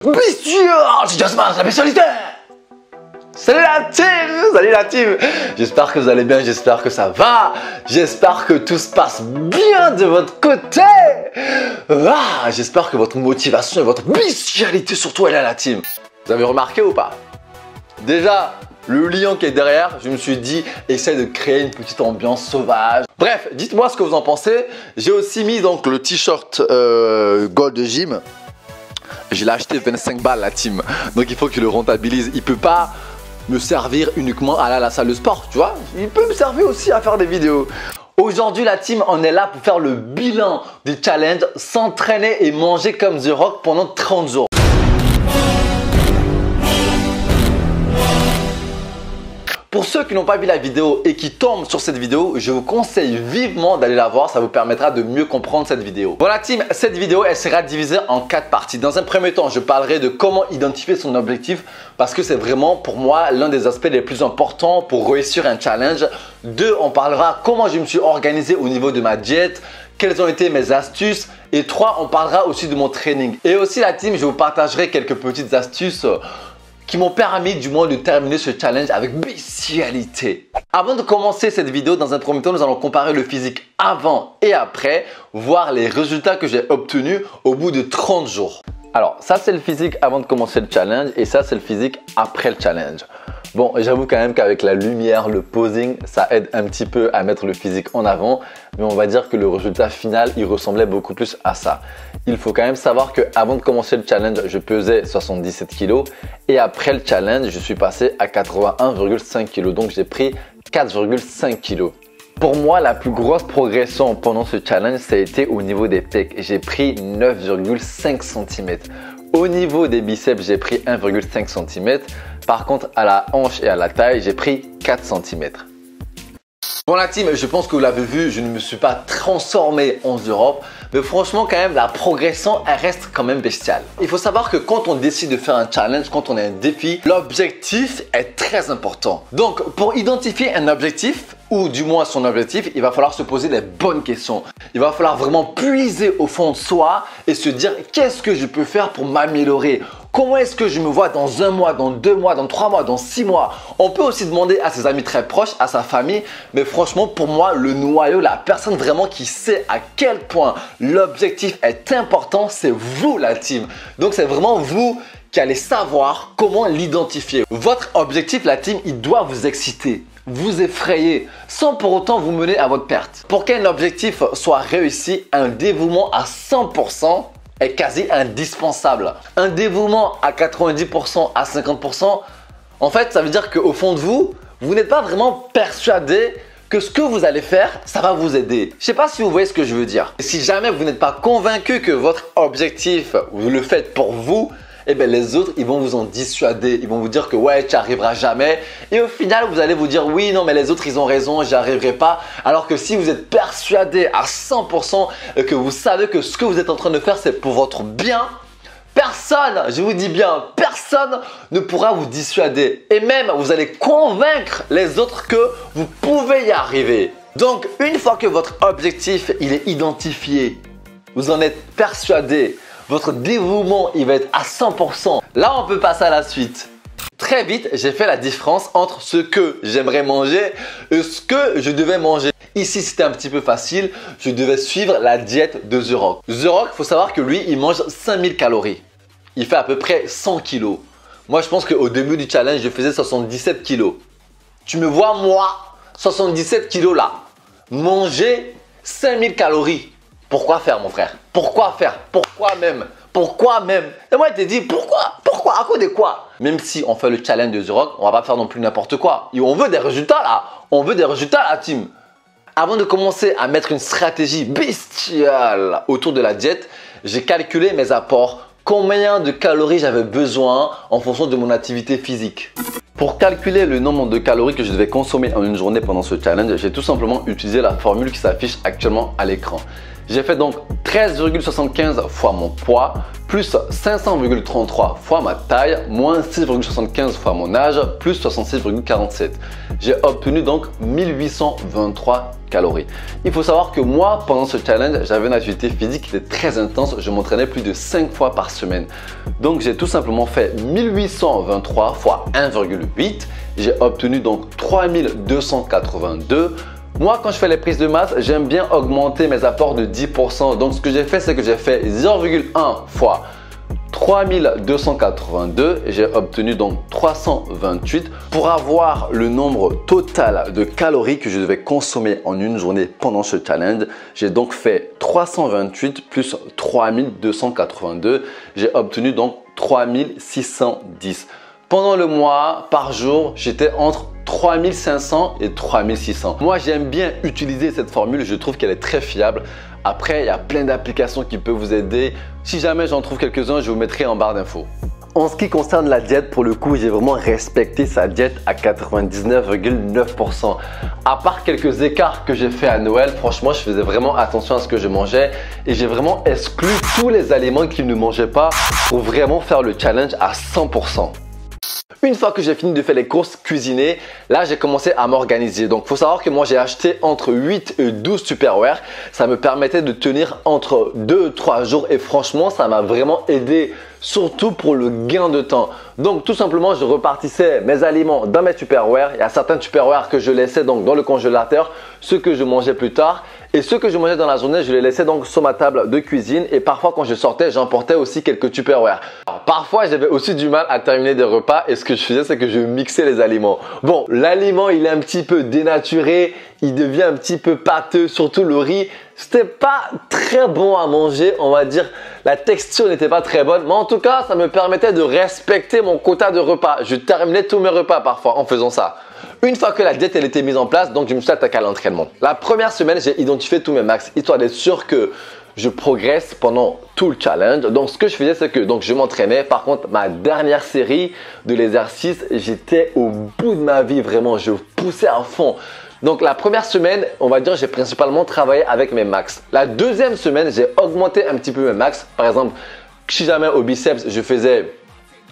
Bestial, c'est Jasmine, la bestialité. Salut la team, j'espère que vous allez bien, j'espère que ça va, j'espère que tout se passe bien de votre côté. J'espère que votre motivation et votre bestialité surtout elle est à la team. Vous avez remarqué ou pas? Déjà, le lion qui est derrière, je me suis dit, essaye de créer une petite ambiance sauvage. Bref, dites-moi ce que vous en pensez. J'ai aussi mis donc le t-shirt Gold Gym. Je l'ai acheté 25 balles la team, donc il faut qu'il le rentabilise. Il peut pas me servir uniquement à aller à la salle de sport, tu vois. Il peut me servir aussi à faire des vidéos. Aujourd'hui la team, on est là pour faire le bilan du challenge s'entraîner et manger comme The Rock pendant 30 jours. Pour ceux qui n'ont pas vu la vidéo et qui tombent sur cette vidéo, je vous conseille vivement d'aller la voir, ça vous permettra de mieux comprendre cette vidéo. Bon la team, cette vidéo elle sera divisée en 4 parties. Dans un premier temps, je parlerai de comment identifier son objectif parce que c'est vraiment pour moi l'un des aspects les plus importants pour réussir un challenge. 2, on parlera comment je me suis organisé au niveau de ma diète, quelles ont été mes astuces. Et 3, on parlera aussi de mon training. Et aussi la team, je vous partagerai quelques petites astuces qui m'ont permis du moins de terminer ce challenge avec bestialité. Avant de commencer cette vidéo, dans un premier temps, nous allons comparer le physique avant et après, voir les résultats que j'ai obtenus au bout de 30 jours. Alors, ça c'est le physique avant de commencer le challenge et ça c'est le physique après le challenge. Bon, j'avoue quand même qu'avec la lumière, le posing, ça aide un petit peu à mettre le physique en avant. Mais on va dire que le résultat final, il ressemblait beaucoup plus à ça. Il faut quand même savoir qu'avant de commencer le challenge, je pesais 77 kg. Et après le challenge, je suis passé à 81,5 kg. Donc j'ai pris 4,5 kg. Pour moi, la plus grosse progression pendant ce challenge, ça a été au niveau des pecs. J'ai pris 9,5 cm. Au niveau des biceps, j'ai pris 1,5 cm. Par contre, à la hanche et à la taille, j'ai pris 4 cm. Bon la team, je pense que vous l'avez vu, je ne me suis pas transformé en The Rock. Mais franchement, quand même, la progression, elle reste quand même bestiale. Il faut savoir que quand on décide de faire un challenge, quand on a un défi, l'objectif est très important. Donc, pour identifier un objectif, ou du moins son objectif, il va falloir se poser les bonnes questions. Il va falloir vraiment puiser au fond de soi et se dire qu'est-ce que je peux faire pour m'améliorer? Comment est-ce que je me vois dans 1 mois, dans 2 mois, dans 3 mois, dans 6 mois? On peut aussi demander à ses amis très proches, à sa famille. Mais franchement, pour moi, le noyau, la personne vraiment qui sait à quel point l'objectif est important, c'est vous la team. Donc c'est vraiment vous qui allez savoir comment l'identifier. Votre objectif, la team, il doit vous exciter, vous effrayer, sans pour autant vous mener à votre perte. Pour qu'un objectif soit réussi, un dévouement à 100% est quasi indispensable. Un dévouement à 90%, à 50%, en fait, ça veut dire qu'au fond de vous, vous n'êtes pas vraiment persuadé que ce que vous allez faire, ça va vous aider. Je ne sais pas si vous voyez ce que je veux dire. Et si jamais vous n'êtes pas convaincu que votre objectif, vous le faites pour vous, eh bien les autres, ils vont vous en dissuader. Ils vont vous dire que ouais, tu n'y arriveras jamais. Et au final, vous allez vous dire oui, non, mais les autres, ils ont raison, j'y arriverai pas. Alors que si vous êtes persuadé à 100% que vous savez que ce que vous êtes en train de faire, c'est pour votre bien, personne, je vous dis bien, personne ne pourra vous dissuader. Et même, vous allez convaincre les autres que vous pouvez y arriver. Donc, une fois que votre objectif, il est identifié, vous en êtes persuadé, votre dévouement, il va être à 100%. Là, on peut passer à la suite. Très vite, j'ai fait la différence entre ce que j'aimerais manger et ce que je devais manger. Ici, c'était un petit peu facile. Je devais suivre la diète de The Rock. The Rock, il faut savoir que lui, il mange 5000 calories. Il fait à peu près 100 kilos. Moi, je pense qu'au début du challenge, je faisais 77 kilos. Tu me vois, moi, 77 kilos là, manger 5000 calories. Pourquoi faire, mon frère? Pourquoi faire? Pourquoi même? Pourquoi même? Et moi, je te dis pourquoi? Pourquoi? À cause de quoi? Même si on fait le challenge de The Rock, on va pas faire non plus n'importe quoi. Et on veut des résultats là. On veut des résultats, la team. Avant de commencer à mettre une stratégie bestiale autour de la diète, j'ai calculé mes apports, combien de calories j'avais besoin en fonction de mon activité physique. Pour calculer le nombre de calories que je devais consommer en une journée pendant ce challenge, j'ai tout simplement utilisé la formule qui s'affiche actuellement à l'écran. J'ai fait donc 13,75 fois mon poids, plus 500,33 fois ma taille, moins 6,75 fois mon âge, plus 66,47. J'ai obtenu donc 1823 calories. Il faut savoir que moi, pendant ce challenge, j'avais une activité physique qui était très intense. Je m'entraînais plus de 5 fois par semaine. Donc, j'ai tout simplement fait 1823 fois 1,8. J'ai obtenu donc 3282. Moi, quand je fais les prises de masse, j'aime bien augmenter mes apports de 10%. Donc, ce que j'ai fait, c'est que j'ai fait 0,1 fois 3282 et j'ai obtenu donc 328 pour avoir le nombre total de calories que je devais consommer en une journée pendant ce challenge. J'ai donc fait 328 plus 3282. J'ai obtenu donc 3610. Pendant le mois, par jour, j'étais entre 3500 et 3600. Moi, j'aime bien utiliser cette formule. Je trouve qu'elle est très fiable. Après, il y a plein d'applications qui peuvent vous aider. Si jamais j'en trouve quelques-uns, je vous mettrai en barre d'infos. En ce qui concerne la diète, pour le coup, j'ai vraiment respecté sa diète à 99,9%. À part quelques écarts que j'ai fait à Noël, franchement, je faisais vraiment attention à ce que je mangeais et j'ai vraiment exclu tous les aliments qui ne mangeaient pas pour vraiment faire le challenge à 100%. Une fois que j'ai fini de faire les courses cuisinées, là j'ai commencé à m'organiser. Donc il faut savoir que moi j'ai acheté entre 8 et 12 Tupperware. Ça me permettait de tenir entre 2 et 3 jours et franchement ça m'a vraiment aidé, surtout pour le gain de temps. Donc tout simplement je repartissais mes aliments dans mes Tupperware. Il y a certains Tupperware que je laissais donc dans le congélateur, ceux que je mangeais plus tard. Et ceux que je mangeais dans la journée, je les laissais donc sur ma table de cuisine. Et parfois, quand je sortais, j'emportais aussi quelques Tupperware. Alors, parfois, j'avais aussi du mal à terminer des repas. Et ce que je faisais, c'est que je mixais les aliments. Bon, l'aliment, il est un petit peu dénaturé. Il devient un petit peu pâteux, surtout le riz. C'était pas très bon à manger, on va dire. La texture n'était pas très bonne. Mais en tout cas, ça me permettait de respecter mon quota de repas. Je terminais tous mes repas parfois en faisant ça. Une fois que la diète elle était mise en place, donc je me suis attaqué à l'entraînement. La première semaine, j'ai identifié tous mes max, histoire d'être sûr que je progresse pendant tout le challenge. Donc ce que je faisais, c'est que donc, je m'entraînais. Par contre, ma dernière série de l'exercice, j'étais au bout de ma vie, vraiment, je poussais à fond. Donc la première semaine, on va dire, j'ai principalement travaillé avec mes max. La deuxième semaine, j'ai augmenté un petit peu mes max. Par exemple, si jamais au biceps, je faisais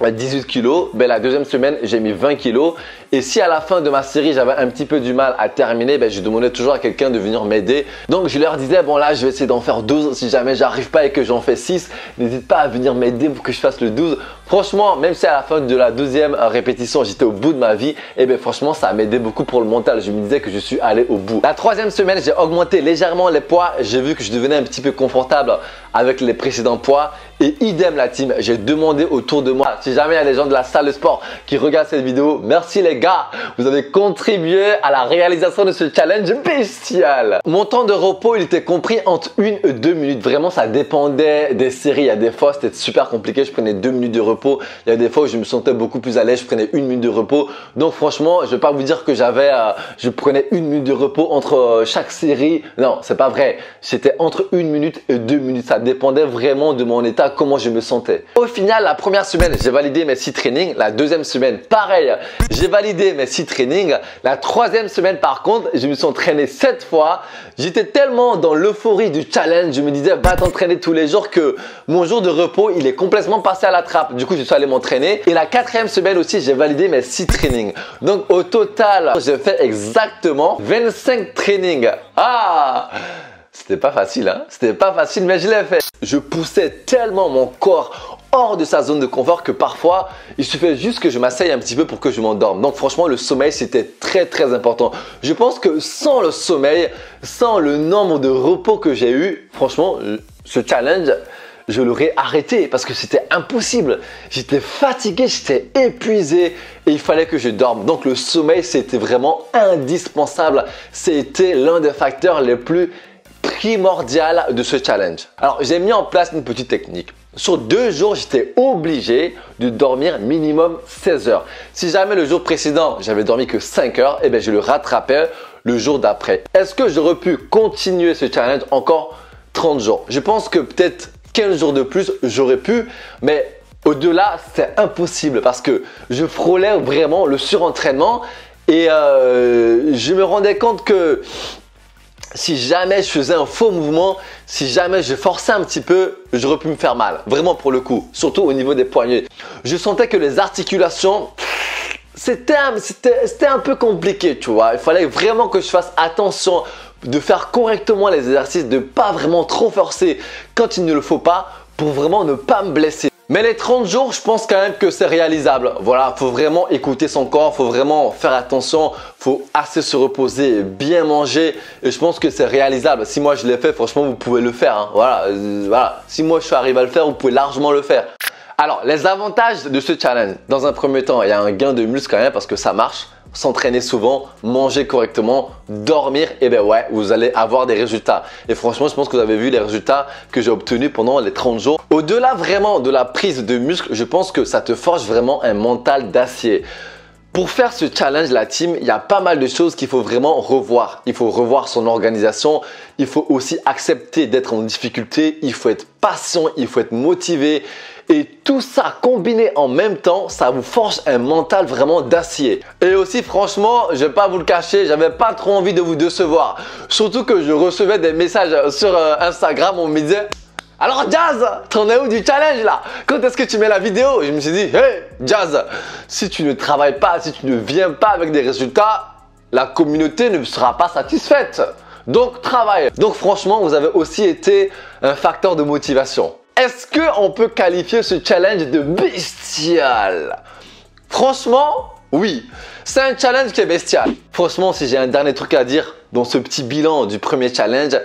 18 kilos, ben la deuxième semaine, j'ai mis 20 kilos. Et si à la fin de ma série, j'avais un petit peu du mal à terminer, ben je demandais toujours à quelqu'un de venir m'aider. Donc, je leur disais, bon là, je vais essayer d'en faire 12. Si jamais j'arrive pas et que j'en fais 6, n'hésite pas à venir m'aider pour que je fasse le 12. Franchement, même si à la fin de la deuxième répétition, j'étais au bout de ma vie, et bien franchement, ça m'aidait beaucoup pour le mental. Je me disais que je suis allé au bout. La troisième semaine, j'ai augmenté légèrement les poids. J'ai vu que je devenais un petit peu confortable avec les précédents poids. Et idem la team, j'ai demandé autour de moi, si jamais il y a des gens de la salle de sport qui regardent cette vidéo, merci les gars, vous avez contribué à la réalisation de ce challenge bestial. Mon temps de repos, il était compris entre 1 et 2 minutes. Vraiment, ça dépendait des séries. Il y a des fois, c'était super compliqué, je prenais 2 minutes de repos. Il y a des fois où je me sentais beaucoup plus à l'aise, je prenais 1 minute de repos. Donc franchement, je ne vais pas vous dire que je prenais 1 minute de repos entre chaque série. Non, c'est pas vrai. C'était entre 1 minute et 2 minutes. Ça dépendait vraiment de mon état, comment je me sentais. Au final, la première semaine, j'ai validé mes 6 trainings. La deuxième semaine, pareil, j'ai validé mes 6 trainings. La troisième semaine, par contre, je me suis entraîné 7 fois. J'étais tellement dans l'euphorie du challenge, je me disais, va t'entraîner tous les jours, que mon jour de repos, il est complètement passé à la trappe. Du coup, je suis allé m'entraîner. Et la quatrième semaine aussi, j'ai validé mes 6 trainings. Donc, au total, j'ai fait exactement 25 trainings. Ah! C'était pas facile, hein? C'était pas facile, mais je l'ai fait. Je poussais tellement mon corps hors de sa zone de confort que parfois, il suffit juste que je m'asseye un petit peu pour que je m'endorme. Donc franchement, le sommeil, c'était très très important. Je pense que sans le sommeil, sans le nombre de repos que j'ai eu, franchement, ce challenge, je l'aurais arrêté parce que c'était impossible. J'étais fatigué, j'étais épuisé et il fallait que je dorme. Donc le sommeil, c'était vraiment indispensable. C'était l'un des facteurs les plus primordial de ce challenge. Alors, j'ai mis en place une petite technique. Sur 2 jours, j'étais obligé de dormir minimum 16 heures. Si jamais le jour précédent, j'avais dormi que 5 heures, eh bien, je le rattrapais le jour d'après. Est-ce que j'aurais pu continuer ce challenge encore 30 jours? Je pense que peut-être 15 jours de plus, j'aurais pu, mais au-delà, c'est impossible parce que je frôlais vraiment le surentraînement et je me rendais compte que si jamais je faisais un faux mouvement, si jamais je forçais un petit peu, j'aurais pu me faire mal. Vraiment pour le coup, surtout au niveau des poignets. Je sentais que les articulations, c'était un peu compliqué, tu vois. Il fallait vraiment que je fasse attention de faire correctement les exercices, de ne pas vraiment trop forcer quand il ne le faut pas pour vraiment ne pas me blesser. Mais les 30 jours, je pense quand même que c'est réalisable. Voilà, faut vraiment écouter son corps, faut vraiment faire attention, faut assez se reposer, bien manger. Et je pense que c'est réalisable. Si moi je l'ai fait, franchement, vous pouvez le faire. Hein. Voilà. Si moi je suis arrivé à le faire, vous pouvez largement le faire. Alors, les avantages de ce challenge. Dans un premier temps, il y a un gain de muscle quand même parce que ça marche. S'entraîner souvent, manger correctement, dormir, et ben ouais, vous allez avoir des résultats. Et franchement, je pense que vous avez vu les résultats que j'ai obtenus pendant les 30 jours. Au-delà vraiment de la prise de muscle, je pense que ça te forge vraiment un mental d'acier. Pour faire ce challenge, la team, il y a pas mal de choses qu'il faut vraiment revoir. Il faut revoir son organisation. Il faut aussi accepter d'être en difficulté. Il faut être patient. Il faut être motivé. Et tout ça combiné en même temps, ça vous forge un mental vraiment d'acier. Et aussi, franchement, je vais pas vous le cacher, j'avais pas trop envie de vous décevoir. Surtout que je recevais des messages sur Instagram, on me disait « Alors Jazz, t'en es où du challenge là? Quand est-ce que tu mets la vidéo ?» Et je me suis dit « Hey Jazz, si tu ne travailles pas, si tu ne viens pas avec des résultats, la communauté ne sera pas satisfaite. Donc travaille. » Donc franchement, vous avez aussi été un facteur de motivation. Est-ce qu'on peut qualifier ce challenge de bestial? Franchement, oui. C'est un challenge qui est bestial. Franchement, si j'ai un dernier truc à dire dans ce petit bilan du premier challenge,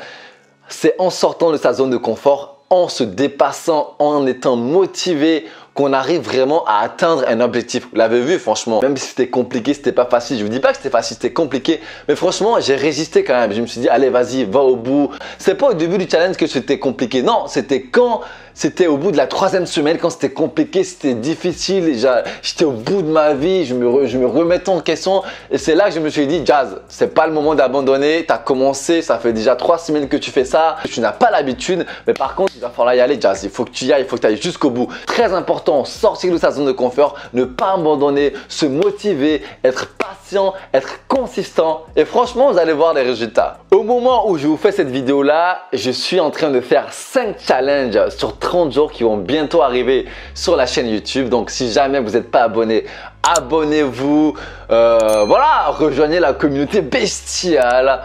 c'est en sortant de sa zone de confort, en se dépassant, en étant motivé, qu'on arrive vraiment à atteindre un objectif. Vous l'avez vu, franchement, même si c'était compliqué, c'était pas facile. Je vous dis pas que c'était facile, c'était compliqué, mais franchement, j'ai résisté quand même. Je me suis dit, allez, vas-y, va au bout. C'est pas au début du challenge que c'était compliqué. Non, c'était au bout de la 3e semaine, quand c'était compliqué, c'était difficile. J'étais au bout de ma vie, je me remettais en question. Et c'est là que je me suis dit, Jazz, c'est pas le moment d'abandonner. Tu as commencé, ça fait déjà 3 semaines que tu fais ça. Tu n'as pas l'habitude, mais par contre, il va falloir y aller, Jazz. Il faut que tu y ailles, il faut que tu ailles jusqu'au bout. Très important, sortir de sa zone de confort, ne pas abandonner, se motiver, être patient, être consistant. Et franchement, vous allez voir les résultats. Au moment où je vous fais cette vidéo là, je suis en train de faire 5 challenges sur 30 jours qui vont bientôt arriver sur la chaîne YouTube. Donc si jamais vous n'êtes pas abonné, abonnez-vous. Voilà, rejoignez la communauté bestiale.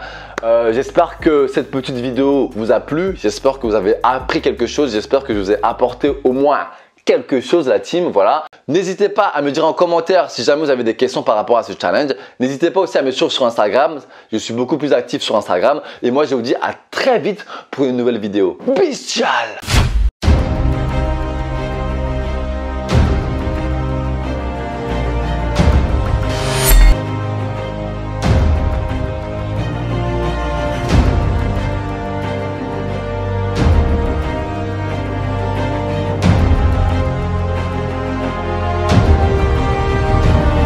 J'espère que cette petite vidéo vous a plu. J'espère que vous avez appris quelque chose. J'espère que je vous ai apporté au moins quelque chose, la team. Voilà. N'hésitez pas à me dire en commentaire si jamais vous avez des questions par rapport à ce challenge. N'hésitez pas aussi à me suivre sur Instagram. Je suis beaucoup plus actif sur Instagram. Et moi, je vous dis à très vite pour une nouvelle vidéo. Bestial!